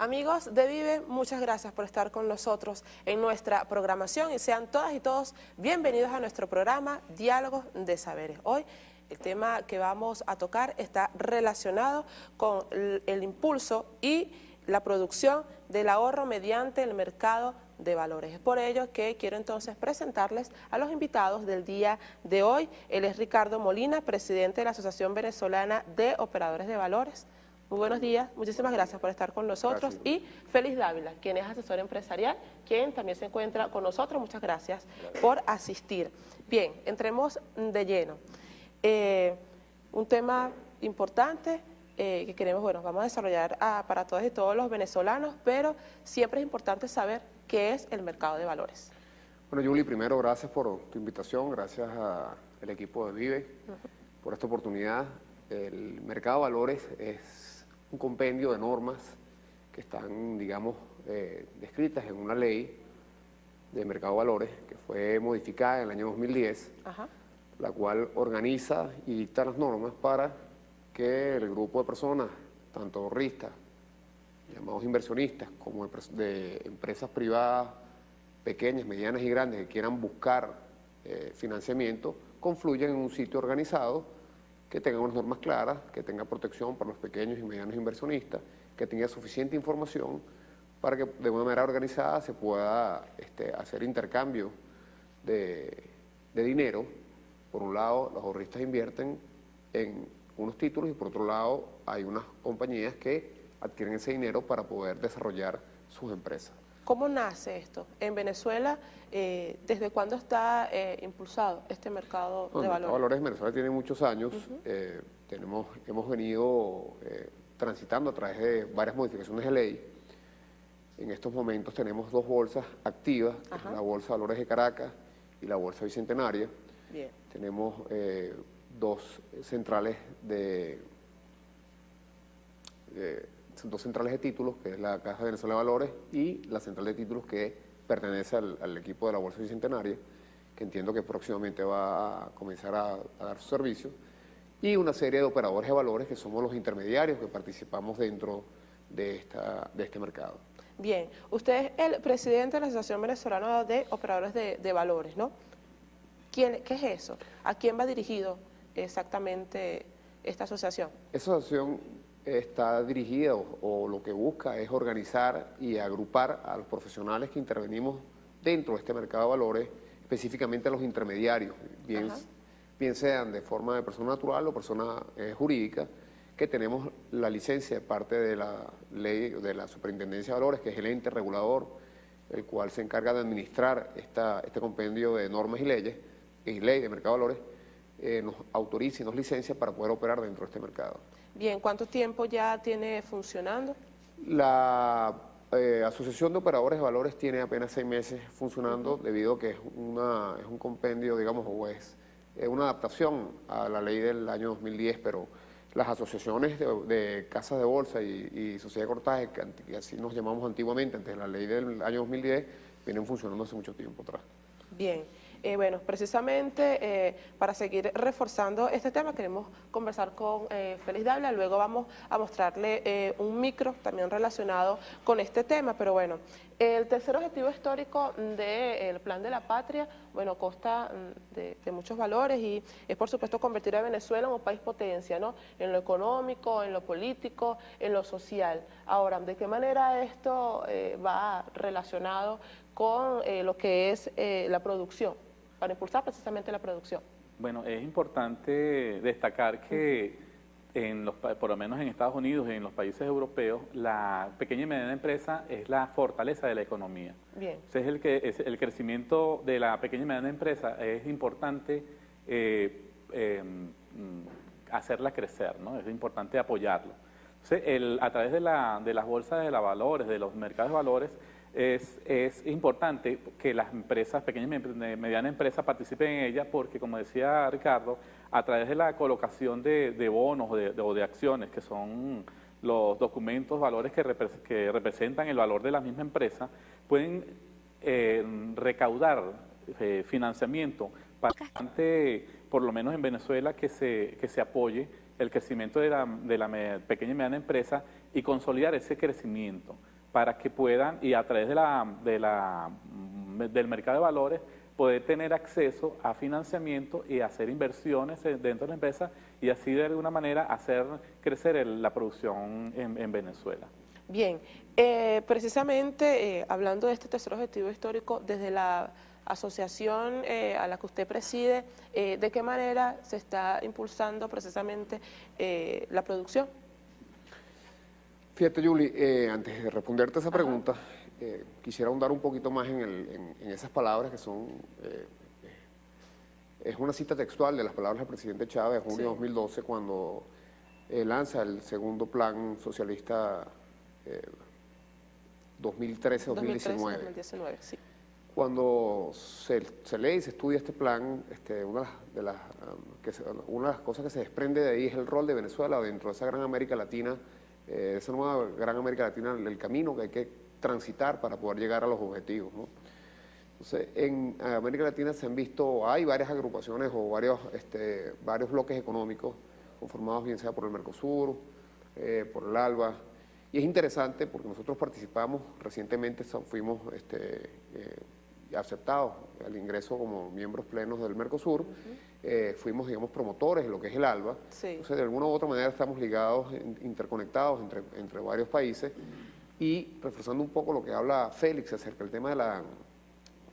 Amigos de Vive, muchas gracias por estar con nosotros en nuestra programación y sean todas y todos bienvenidos a nuestro programa Diálogos de Saberes. Hoy el tema que vamos a tocar está relacionado con el impulso y la producción del ahorro mediante el mercado de valores. Es por ello que quiero entonces presentarles a los invitados del día de hoy. Él es Ricardo Molina, presidente de la Asociación Venezolana de Operadores de Valores. Muy buenos días, muchísimas gracias por estar con nosotros. Gracias. Y Félix Dávila, quien es asesor empresarial, quien también se encuentra con nosotros. Muchas gracias por asistir. Bien, entremos de lleno. Un tema importante que queremos, bueno, vamos a desarrollar para todos y todos los venezolanos, pero siempre es importante saber qué es el mercado de valores. Bueno, Yuli, primero gracias por tu invitación, gracias al equipo de Vive por esta oportunidad. El mercado de valores es un compendio de normas que están, digamos, descritas en una ley de mercado de valores que fue modificada en el año 2010, la cual organiza y dicta las normas para que el grupo de personas, tanto ahorristas, llamados inversionistas, como de empresas privadas, pequeñas, medianas y grandes, que quieran buscar financiamiento, confluyan en un sitio organizado que tenga unas normas claras, que tenga protección para los pequeños y medianos inversionistas, que tenga suficiente información para que de una manera organizada se pueda hacer intercambio de dinero. Por un lado, los ahorristas invierten en unos títulos y por otro lado hay unas compañías que adquieren ese dinero para poder desarrollar sus empresas. ¿Cómo nace esto? En Venezuela, ¿desde cuándo está impulsado este mercado de valores? El mercado de valores en Venezuela tiene muchos años. Hemos venido transitando a través de varias modificaciones de ley. En estos momentos tenemos dos bolsas activas, que es la Bolsa de Valores de Caracas y la Bolsa Bicentenaria. Bien. Tenemos dos centrales de títulos, que es la Caja Venezuela de Valores y la central de títulos que pertenece al equipo de la Bolsa Bicentenaria, que entiendo que próximamente va a comenzar a dar su servicio, y una serie de operadores de valores que somos los intermediarios que participamos dentro de este mercado. Bien, usted es el presidente de la Asociación Venezolana de Operadores de Valores, ¿no? ¿Qué es eso? ¿A quién va dirigido exactamente esta asociación? Esa asociación está dirigida o lo que busca es organizar y agrupar a los profesionales que intervenimos dentro de este mercado de valores, específicamente a los intermediarios, bien sean de forma de persona natural o persona jurídica, que tenemos la licencia de parte de la ley de la Superintendencia de Valores, que es el ente regulador, el cual se encarga de administrar este compendio de normas y leyes, ley de mercado de valores, nos autoriza y nos licencia para poder operar dentro de este mercado. Bien, ¿cuánto tiempo ya tiene funcionando? La Asociación de Operadores de Valores tiene apenas 6 meses funcionando, debido a que es un compendio, digamos, o es una adaptación a la ley del año 2010, pero las asociaciones de casas de bolsa y sociedad de cortaje, que así nos llamamos antiguamente, antes de la ley del año 2010, vienen funcionando hace mucho tiempo atrás. Bien. Bueno, precisamente para seguir reforzando este tema queremos conversar con Félix Dávila, luego vamos a mostrarle un micro también relacionado con este tema, pero bueno, el tercer objetivo histórico del Plan de la Patria, bueno, consta de muchos valores y es por supuesto convertir a Venezuela en un país potencia, ¿no? En lo económico, en lo político, en lo social. Ahora, ¿de qué manera esto va relacionado con lo que es la producción, para impulsar precisamente la producción? Bueno, es importante destacar que por lo menos en Estados Unidos y en los países europeos, la pequeña y mediana empresa es la fortaleza de la economía. Bien. Entonces el crecimiento de la pequeña y mediana empresa es importante hacerla crecer, ¿no? Es importante apoyarlo. Entonces, a través de las bolsas de valores, de los mercados de valores, es importante que las empresas, pequeñas y medianas empresas, participen en ella porque, como decía Ricardo, a través de la colocación de bonos o de acciones, que son los documentos, valores que representan el valor de la misma empresa, pueden recaudar financiamiento para, por lo menos en Venezuela, que se apoye el crecimiento de la pequeña y mediana empresa y consolidar ese crecimiento. para que puedan, y a través del mercado de valores, poder tener acceso a financiamiento y hacer inversiones dentro de la empresa y así de alguna manera hacer crecer la producción en Venezuela. Bien, precisamente hablando de este tercer objetivo histórico, desde la asociación a la que usted preside, ¿de qué manera se está impulsando precisamente la producción? Fíjate, Yuli, antes de responderte esa pregunta, quisiera ahondar un poquito más en esas palabras que son, es una cita textual de las palabras del presidente Chávez de junio de 2012, cuando lanza el segundo plan socialista 2013-2019. Sí. Cuando se lee y se estudia este plan, una de las cosas que se desprende de ahí es el rol de Venezuela dentro de esa gran América Latina, esa nueva gran América Latina, el camino que hay que transitar para poder llegar a los objetivos, ¿no? Entonces, en América Latina hay varias agrupaciones o varios bloques económicos conformados bien sea por el Mercosur, por el ALBA, y es interesante porque nosotros participamos recientemente, fuimos aceptados al ingreso como miembros plenos del Mercosur, fuimos, digamos, promotores de lo que es el ALBA, entonces de alguna u otra manera estamos ligados, interconectados entre varios países, y reforzando un poco lo que habla Félix acerca del tema de la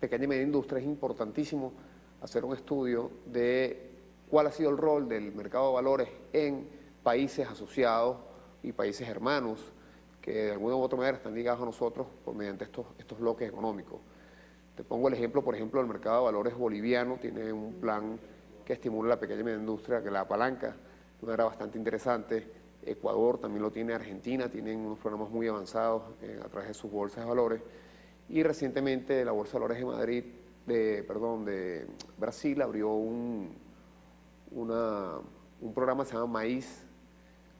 pequeña y media industria, es importantísimo hacer un estudio de cuál ha sido el rol del mercado de valores en países asociados y países hermanos que de alguna u otra manera están ligados a nosotros mediante estos bloques económicos. Te pongo el ejemplo, por ejemplo, el mercado de valores boliviano tiene un plan que estimula la pequeña y media industria, que la apalanca de una manera bastante interesante. Ecuador también lo tiene, Argentina tienen unos programas muy avanzados a través de sus bolsas de valores, y recientemente la Bolsa de Valores de Brasil abrió un programa que se llama Maíz,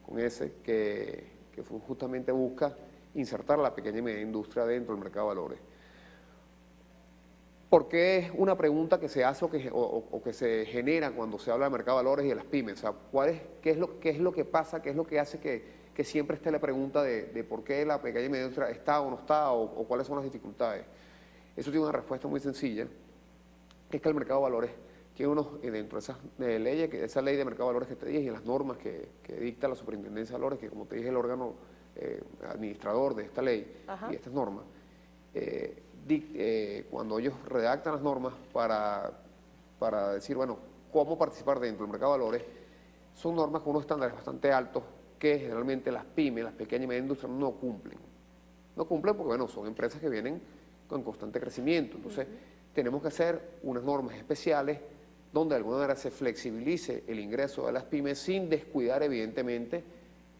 con ese, que justamente busca insertar a la pequeña y media industria dentro del mercado de valores. Porque es una pregunta que se hace o que se genera cuando se habla de mercado de valores y de las pymes. O sea, qué es lo que pasa, qué es lo que hace que siempre esté la pregunta de por qué la pequeña y media industria está o no está, o cuáles son las dificultades? Eso tiene una respuesta muy sencilla, que es que el mercado de valores tiene dentro de esas leyes, esa ley de mercado de valores que te dije, y las normas que dicta la Superintendencia de Valores, que como te dije, el órgano administrador de esta ley y de estas normas, cuando ellos redactan las normas para decir, bueno, cómo participar dentro del mercado de valores, son normas con unos estándares bastante altos que generalmente las pymes, las pequeñas y medianas industrias, no cumplen. No cumplen porque, bueno, son empresas que vienen con constante crecimiento. Entonces, tenemos que hacer unas normas especiales donde de alguna manera se flexibilice el ingreso de las pymes sin descuidar, evidentemente,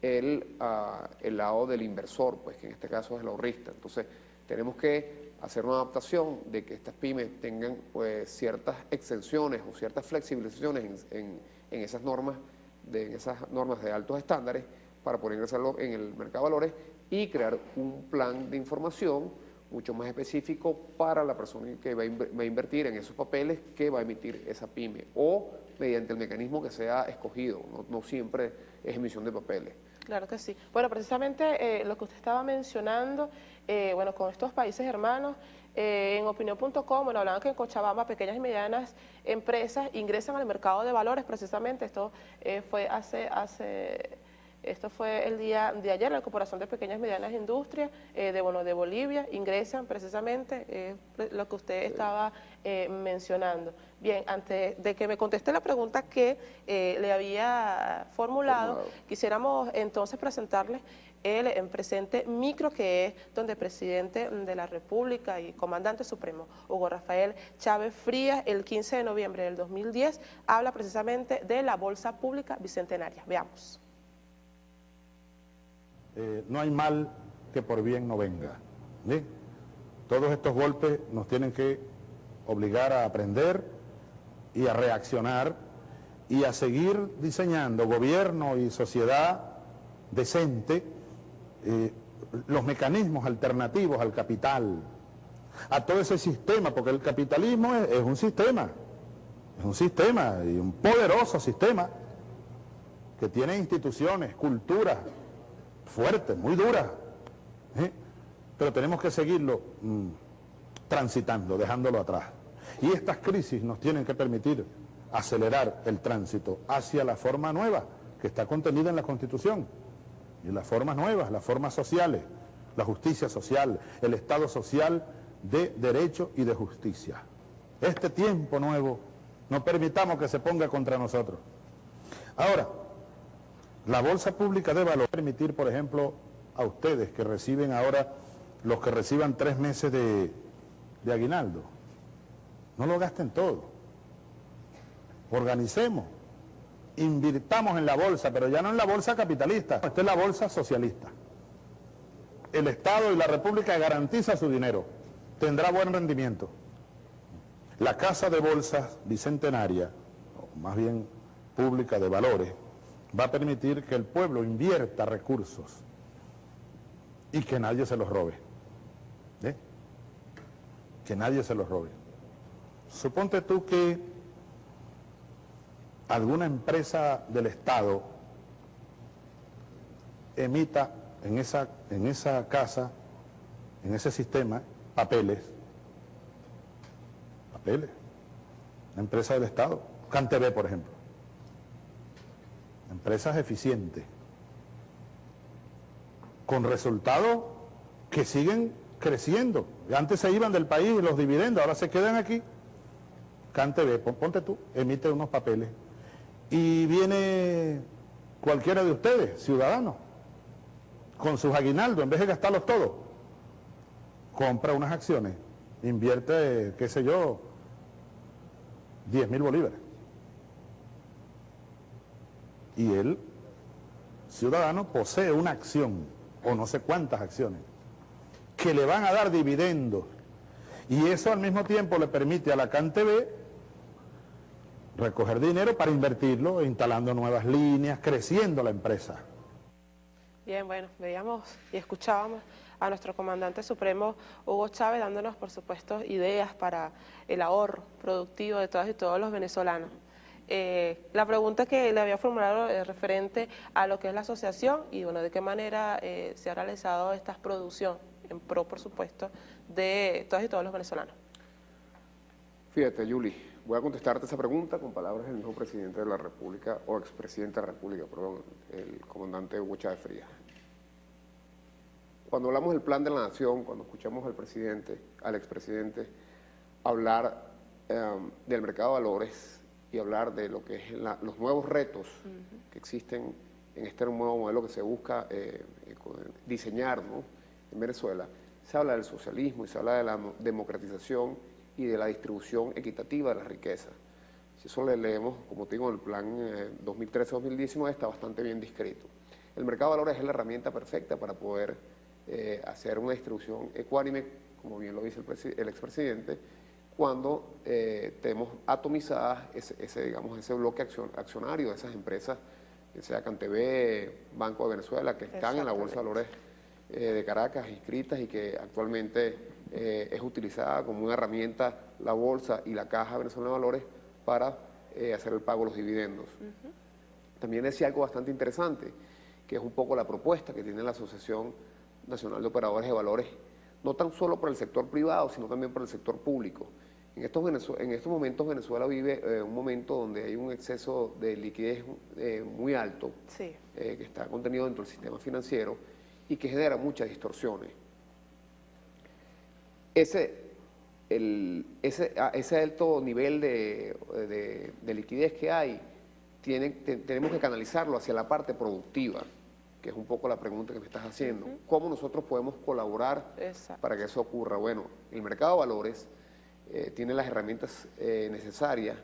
el lado del inversor, pues que en este caso es el ahorrista. Entonces, tenemos que hacer una adaptación de que estas pymes tengan pues ciertas exenciones o ciertas flexibilizaciones en esas normas de altos estándares para poder ingresarlo en el mercado de valores y crear un plan de información mucho más específico para la persona que va a invertir en esos papeles que va a emitir esa pyme, o mediante el mecanismo que sea escogido, no siempre es emisión de papeles. Claro que sí. Bueno, precisamente lo que usted estaba mencionando, bueno, con estos países hermanos, en opinión.com, bueno, hablaban que en Cochabamba pequeñas y medianas empresas ingresan al mercado de valores, precisamente esto esto fue el día de ayer, la Corporación de Pequeñas y Medianas Industrias de Bolivia, ingresan precisamente lo que usted estaba mencionando. Bien, antes de que me conteste la pregunta que le había formulado, quisiéramos entonces presentarles el presente micro, que es donde el presidente de la República y comandante supremo, Hugo Rafael Chávez Frías, el 15 de noviembre del 2010, habla precisamente de la Bolsa Pública Bicentenaria. Veamos. No hay mal que por bien no venga, ¿sí? Todos estos golpes nos tienen que obligar a aprender y a reaccionar y a seguir diseñando gobierno y sociedad decente, los mecanismos alternativos al capital, a todo ese sistema, porque el capitalismo es un sistema y un poderoso sistema que tiene instituciones, culturas fuertes, muy duras, pero tenemos que seguirlo transitando, dejándolo atrás. Y estas crisis nos tienen que permitir acelerar el tránsito hacia la forma nueva que está contenida en la Constitución. Y las formas nuevas, las formas sociales, la justicia social, el Estado social de derecho y de justicia. Este tiempo nuevo, no permitamos que se ponga contra nosotros. Ahora, la Bolsa Pública de Valores va a permitir, por ejemplo, a ustedes que reciben ahora, los que reciban 3 meses de aguinaldo, no lo gasten todo. Organicemos, invirtamos en la bolsa, pero ya no en la bolsa capitalista, esta es la bolsa socialista. El Estado y la República garantiza su dinero, tendrá buen rendimiento. La Casa de Bolsas Bicentenaria, o más bien pública de valores, va a permitir que el pueblo invierta recursos y que nadie se los robe. Que nadie se los robe. Suponte tú que alguna empresa del Estado emita en esa casa, en ese sistema, papeles. Una empresa del Estado, CanTV, por ejemplo. Empresas eficientes, con resultados que siguen creciendo. Antes se iban del país los dividendos, ahora se quedan aquí. CanTV, ponte tú, emite unos papeles y viene cualquiera de ustedes, ciudadanos, con sus aguinaldos, en vez de gastarlos todos, compra unas acciones, invierte, qué sé yo, 10.000 bolívares. Y él, ciudadano, posee una acción, o no sé cuántas acciones, que le van a dar dividendos. Y eso al mismo tiempo le permite a la CanTV recoger dinero para invertirlo, instalando nuevas líneas, creciendo la empresa. Bien, bueno, veíamos y escuchábamos a nuestro comandante supremo Hugo Chávez dándonos, por supuesto, ideas para el ahorro productivo de todas y todos los venezolanos. La pregunta que le había formulado es referente a lo que es la asociación y, bueno, de qué manera se ha realizado esta producción en pro, por supuesto, de todas y todos los venezolanos. Fíjate, Yuli, voy a contestarte esa pregunta con palabras del nuevo presidente de la República, o expresidente de la República, perdón, el comandante Hugo Chávez Frías. Cuando hablamos del plan de la nación, cuando escuchamos al expresidente, hablar del mercado de valores y hablar de lo que es los nuevos retos que existen en este nuevo modelo que se busca diseñar, ¿no?, en Venezuela, se habla del socialismo y se habla de la democratización y de la distribución equitativa de la riqueza. Si eso le leemos, como te digo, el plan 2013-2019 está bastante bien descrito. El mercado de valores es la herramienta perfecta para poder hacer una distribución ecuánime, como bien lo dice el expresidente, cuando tenemos atomizadas ese bloque accionario de esas empresas, que sea CanTV, Banco de Venezuela, que están en la Bolsa de Valores de Caracas inscritas y que actualmente es utilizada como una herramienta la Bolsa y la Caja Venezolana de Valores para hacer el pago de los dividendos. También decía algo bastante interesante, que es un poco la propuesta que tiene la Asociación Nacional de Operadores de Valores, no tan solo por el sector privado, sino también por el sector público. En estos momentos Venezuela vive un momento donde hay un exceso de liquidez muy alto, sí, que está contenido dentro del sistema financiero y que genera muchas distorsiones. Ese alto nivel de liquidez que hay, tenemos que canalizarlo hacia la parte productiva, que es un poco la pregunta que me estás haciendo. ¿Cómo nosotros podemos colaborar para que eso ocurra? Bueno, el mercado de valores tiene las herramientas necesarias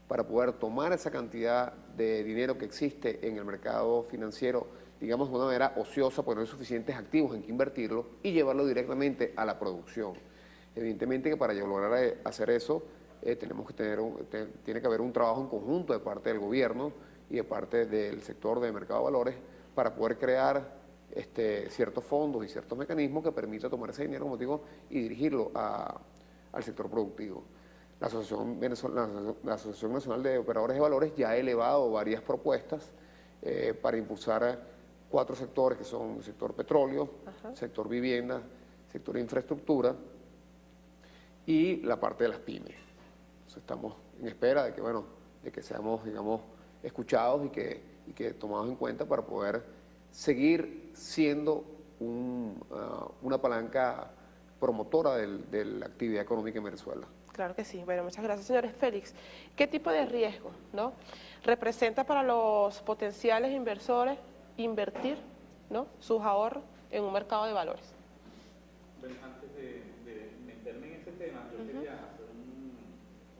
para poder tomar esa cantidad de dinero que existe en el mercado financiero, digamos de una manera ociosa, porque no hay suficientes activos en que invertirlo, y llevarlo directamente a la producción. Evidentemente que para lograr hacer eso, tiene que haber un trabajo en conjunto de parte del gobierno y de parte del sector de mercado de valores para poder crear ciertos fondos y ciertos mecanismos que permitan tomar ese dinero, como digo, y dirigirlo al sector productivo. La Asociación Nacional de Operadores de Valores ya ha elevado varias propuestas para impulsar 4 sectores, que son el sector petróleo, sector vivienda, sector de infraestructura y la parte de las pymes. Entonces, estamos en espera de que, bueno, de que seamos, digamos, escuchados y que tomados en cuenta para poder seguir siendo una palanca promotora de la actividad económica en Venezuela. Claro que sí. Bueno, muchas gracias, señores. Félix, ¿qué tipo de riesgo, ¿no?, representa para los potenciales inversores invertir, ¿no?, sus ahorros en un mercado de valores? Bueno, antes de meterme en ese tema, yo quería hacer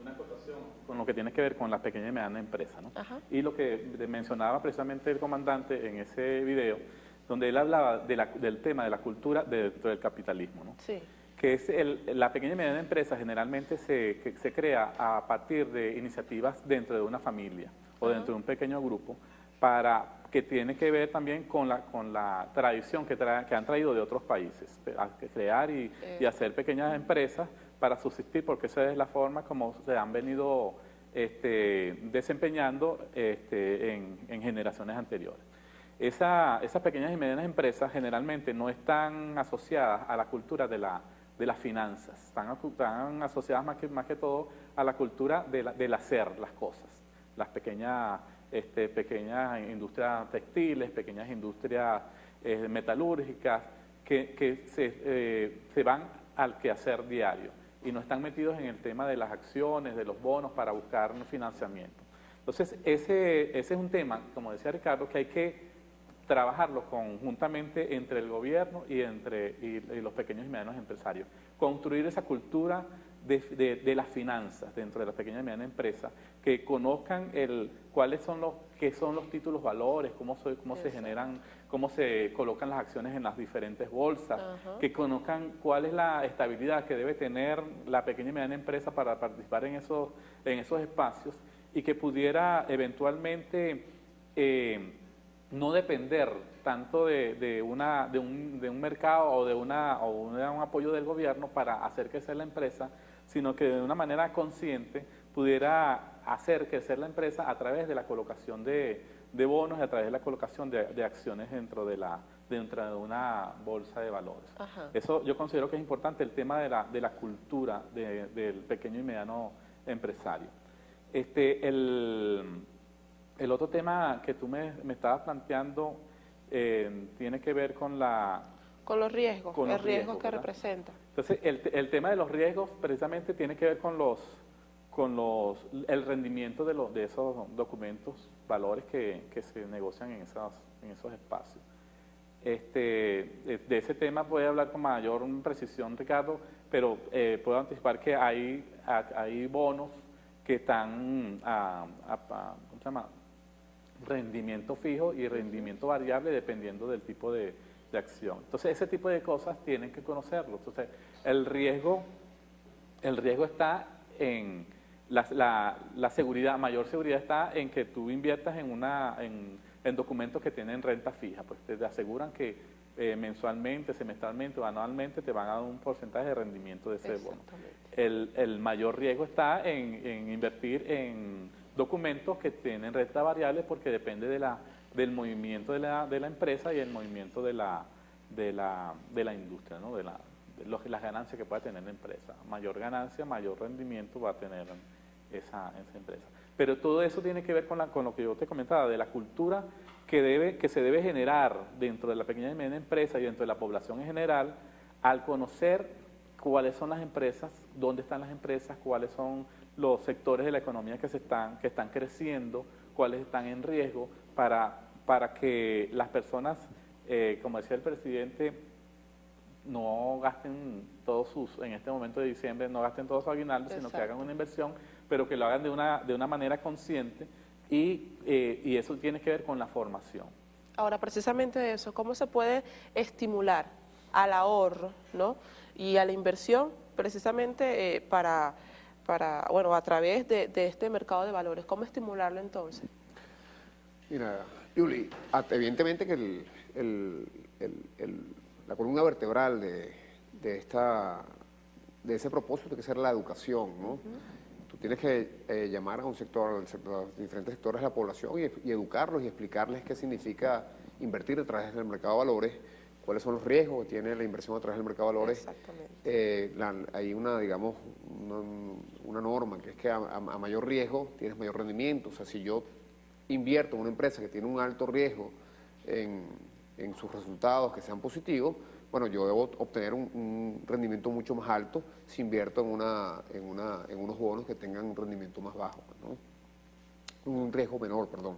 una acotación con lo que tiene que ver con la pequeña y mediana empresa, ¿no? Y lo que mencionaba precisamente el comandante en ese video, donde él hablaba del tema de la cultura dentro del capitalismo, ¿no? Sí. Que es la pequeña y mediana empresa generalmente se crea a partir de iniciativas dentro de una familia o dentro de un pequeño grupo, que tiene que ver también con la tradición que han traído de otros países, a crear y hacer pequeñas empresas para subsistir, porque esa es la forma como se han venido desempeñando en generaciones anteriores. Esas pequeñas y medianas empresas generalmente no están asociadas a la cultura de las finanzas, están asociadas más que todo a la cultura del hacer las cosas, las pequeñas industrias textiles, pequeñas industrias metalúrgicas que se van al quehacer diario y no están metidos en el tema de las acciones, de los bonos para buscar un financiamiento. Entonces, ese es un tema, como decía Ricardo, que hay que trabajarlo conjuntamente entre el gobierno y los pequeños y medianos empresarios. Construir esa cultura de las finanzas dentro de las pequeñas y medianas empresas, que conozcan cuáles son los títulos valores, cómo se generan, cómo se colocan las acciones en las diferentes bolsas, que conozcan cuál es la estabilidad que debe tener la pequeña y mediana empresa para participar en esos espacios, y que pudiera eventualmente no depender tanto de un mercado o de un apoyo del gobierno para hacer crecer la empresa, sino que de una manera consciente pudiera hacer crecer la empresa a través de la colocación de bonos y a través de la colocación de acciones dentro de una bolsa de valores. Eso yo considero que es importante, el tema de la cultura del pequeño y mediano empresario. El otro tema que tú me estabas planteando tiene que ver con los riesgos, el riesgo que ¿verdad? representa. Entonces, el tema de los riesgos precisamente tiene que ver con el rendimiento de esos documentos, valores que se negocian en esos espacios. De ese tema voy a hablar con mayor precisión, Ricardo, pero puedo anticipar que hay bonos que están ¿cómo se llama?, rendimiento fijo y rendimiento variable dependiendo del tipo de acción. Entonces, ese tipo de cosas tienen que conocerlo. Entonces, el riesgo está en la seguridad, mayor seguridad está en que tú inviertas en documentos que tienen renta fija, pues te aseguran que mensualmente, semestralmente o anualmente te van a dar un porcentaje de rendimiento de ese bono. El mayor riesgo está en invertir en documentos que tienen renta variable, porque depende del movimiento de la empresa y el movimiento de la industria, ¿no?, de las ganancias que pueda tener la empresa. Mayor ganancia, mayor rendimiento va a tener esa empresa. Pero todo eso tiene que ver con lo que yo te comentaba, de la cultura que se debe generar dentro de la pequeña y mediana empresa y dentro de la población en general, al conocer cuáles son las empresas, dónde están las empresas, cuáles son los sectores de la economía que están creciendo, cuáles están en riesgo, para que las personas, como decía el presidente, no gasten en este momento de diciembre, no gasten todo su aguinaldo, sino que hagan una inversión, pero que lo hagan de una manera consciente, y eso tiene que ver con la formación. Ahora, precisamente de eso, ¿cómo se puede estimular al ahorro, ¿no?, y a la inversión precisamente a través de este mercado de valores? ¿Cómo estimularlo entonces? Mira, Yuli, evidentemente que la columna vertebral de ese propósito tiene que ser la educación, ¿no? Tú tienes que llamar a un sector, a diferentes sectores de la población y educarlos y explicarles qué significa invertir a través del mercado de valores, cuáles son los riesgos que tiene la inversión a través del mercado de valores. Exactamente. Hay una, digamos, una norma que es que a mayor riesgo tienes mayor rendimiento. O sea, si yo invierto en una empresa que tiene un alto riesgo en sus resultados que sean positivos, bueno, yo debo obtener un rendimiento mucho más alto si invierto en unos bonos que tengan un rendimiento más bajo, ¿no? Un riesgo menor, perdón.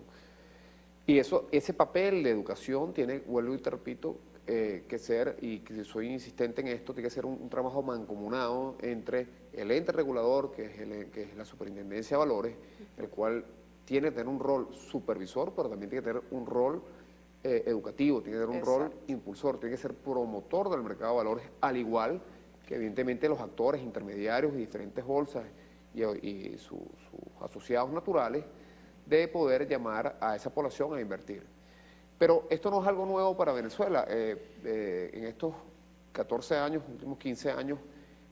Y ese papel de educación tiene, vuelvo y te repito, que ser, y que soy insistente en esto, tiene que ser un trabajo mancomunado entre el ente regulador, que es la Superintendencia de Valores, el cual tiene que tener un rol supervisor, pero también tiene que tener un rol educativo, tiene que tener un rol impulsor, tiene que ser promotor del mercado de valores, al igual que evidentemente los actores intermediarios y diferentes bolsas y sus asociados naturales, de poder llamar a esa población a invertir. Pero esto no es algo nuevo para Venezuela. En estos 14 años, últimos 15 años,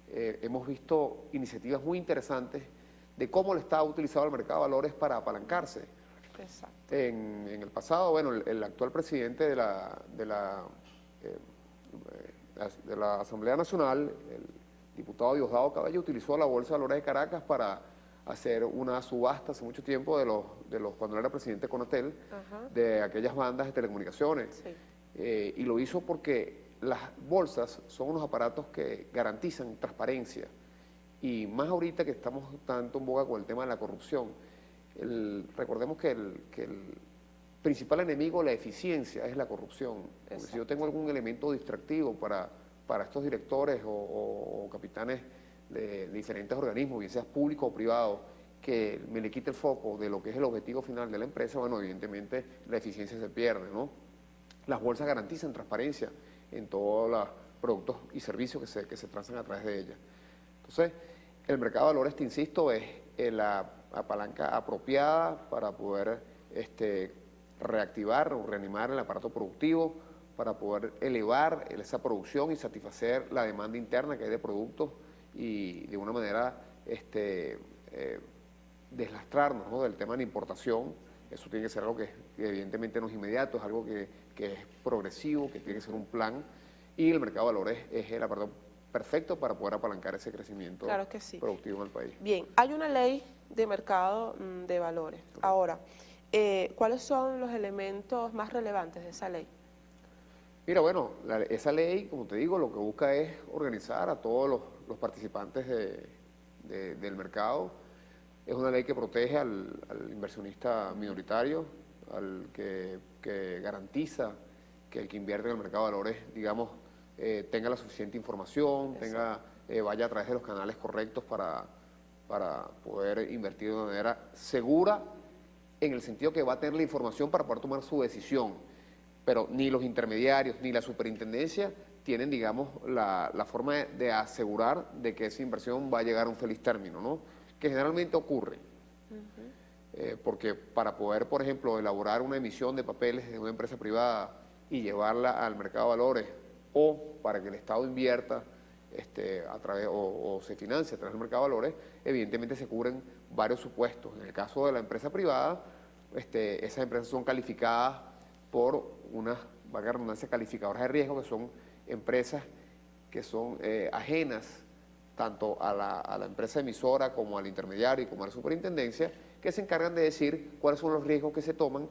hemos visto iniciativas muy interesantes de cómo el Estado ha utilizado el mercado de valores para apalancarse. Exacto. En el pasado, bueno, el actual presidente de la Asamblea Nacional, el diputado Diosdado Cabello, utilizó la Bolsa de Valores de Caracas para hacer una subasta hace mucho tiempo cuando era presidente de Conatel, de aquellas bandas de telecomunicaciones. Sí. Y lo hizo porque las bolsas son unos aparatos que garantizan transparencia. Y más ahorita que estamos tanto en boga con el tema de la corrupción, recordemos que el principal enemigo de la eficiencia es la corrupción. Porque si yo tengo algún elemento distractivo para estos directores o capitanes de diferentes organismos, bien seas público o privado, que me le quite el foco de lo que es el objetivo final de la empresa, bueno, evidentemente la eficiencia se pierde, ¿no? Las bolsas garantizan transparencia en todos los productos y servicios que se transan a través de ellas. Entonces, el mercado de valores, te insisto, es la palanca apropiada para poder reactivar o reanimar el aparato productivo, para poder elevar esa producción y satisfacer la demanda interna que hay de productos y de una manera deslastrarnos, ¿no?, del tema de la importación. Eso tiene que ser algo que evidentemente no es inmediato, es algo que es progresivo, que tiene que ser un plan, y el mercado de valores es el aparato perfecto para poder apalancar ese crecimiento productivo en el país. Bien, hay una ley de mercado de valores. Ahora, ¿cuáles son los elementos más relevantes de esa ley? Mira, bueno, esa ley, como te digo, lo que busca es organizar a todos los participantes del mercado. Es una ley que protege al inversionista minoritario, al que garantiza que el que invierte en el mercado de valores, digamos, tenga la suficiente información, vaya a través de los canales correctos para poder invertir de una manera segura, en el sentido que va a tener la información para poder tomar su decisión. Pero ni los intermediarios ni la superintendencia tienen, digamos, la forma de asegurar de que esa inversión va a llegar a un feliz término, ¿no? Que generalmente ocurre. Porque para poder, por ejemplo, elaborar una emisión de papeles de una empresa privada y llevarla al mercado de valores, o para que el Estado invierta a través o se financie a través del mercado de valores, evidentemente se cubren varios supuestos. En el caso de la empresa privada, esas empresas son calificadas por unas, valga la redundancia, calificadoras de riesgo, que son empresas que son ajenas tanto a la empresa emisora como al intermediario y como a la superintendencia, que se encargan de decir cuáles son los riesgos que se toman,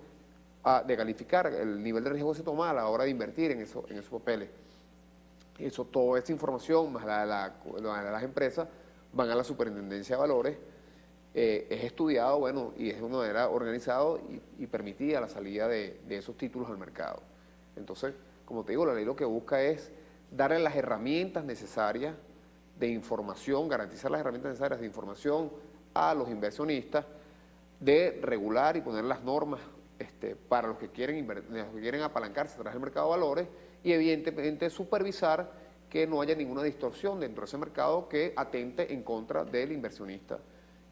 de calificar el nivel de riesgo que se toma a la hora de invertir en esos papeles. Toda esta información, más la de las empresas, van a la Superintendencia de Valores, es estudiado, bueno, y es de una manera organizada y permitida la salida de esos títulos al mercado. Entonces, como te digo, la ley lo que busca es darle las herramientas necesarias de información, garantizar las herramientas necesarias de información a los inversionistas, de regular y poner las normas para los que quieren apalancarse a través del mercado de valores, y evidentemente supervisar que no haya ninguna distorsión dentro de ese mercado que atente en contra del inversionista,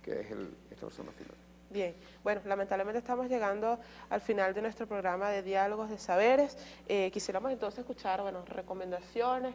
que es esta persona final. Bien, bueno, lamentablemente estamos llegando al final de nuestro programa de Diálogos de Saberes. Quisiéramos entonces escuchar, bueno, recomendaciones,